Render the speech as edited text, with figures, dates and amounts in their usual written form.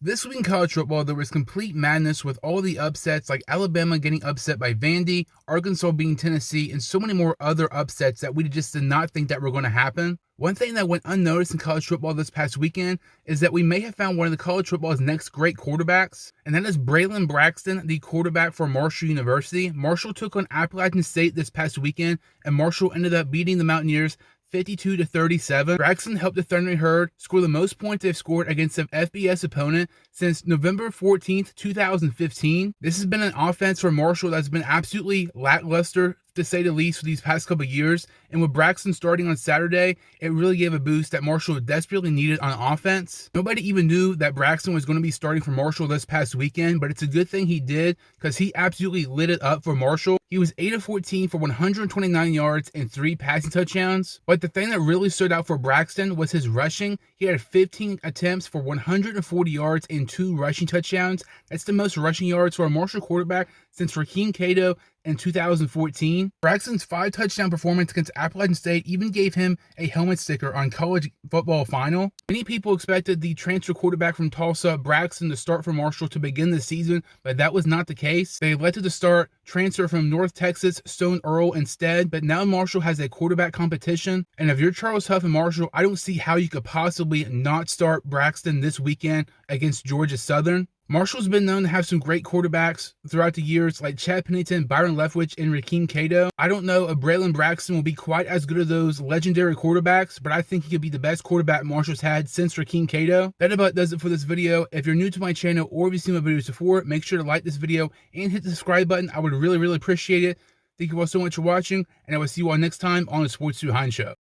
This week in college football, there was complete madness with all the upsets, like Alabama getting upset by Vandy, Arkansas beating Tennessee, and so many more other upsets that we just did not think that were going to happen. One thing that went unnoticed in college football this past weekend is that we may have found one of the college football's next great quarterbacks, and that is Braylon Braxton, the quarterback for Marshall University. Marshall took on Appalachian State this past weekend, and Marshall ended up beating the Mountaineers 52-37. Braxton helped the Thundering Herd score the most points they've scored against an FBS opponent since November 14th, 2015. This has been an offense for Marshall that's been absolutely lackluster, to say the least, for these past couple of years. And with Braxton starting on Saturday, it really gave a boost that Marshall desperately needed on offense. Nobody even knew that Braxton was going to be starting for Marshall this past weekend, but it's a good thing he did because he absolutely lit it up for Marshall. He was 8 of 14 for 129 yards and 3 passing touchdowns. But the thing that really stood out for Braxton was his rushing. He had 15 attempts for 140 yards and 2 rushing touchdowns. That's the most rushing yards for a Marshall quarterback since Raheem Cato in 2014. Braxton's 5 touchdown performance against Appalachian State even gave him a helmet sticker on College Football Final. Many people expected the transfer quarterback from Tulsa, Braxton, to start for Marshall to begin the season, but that was not the case. They elected to start transfer from North Texas, Stone Earl, instead, but now Marshall has a quarterback competition, and if you're Charles Huff and Marshall, I don't see how you could possibly not start Braxton this weekend against Georgia Southern. Marshall's been known to have some great quarterbacks throughout the years, like Chad Pennington, Byron Leftwich, and Raheem Cato. I don't know if Braylon Braxton will be quite as good as those legendary quarterbacks, but I think he could be the best quarterback Marshall's had since Raheem Cato. That about does it for this video. If you're new to my channel or if you've seen my videos before, make sure to like this video and hit the subscribe button. I would really appreciate it. Thank you all so much for watching, and I will see you all next time on the Sports 2 Hine Show.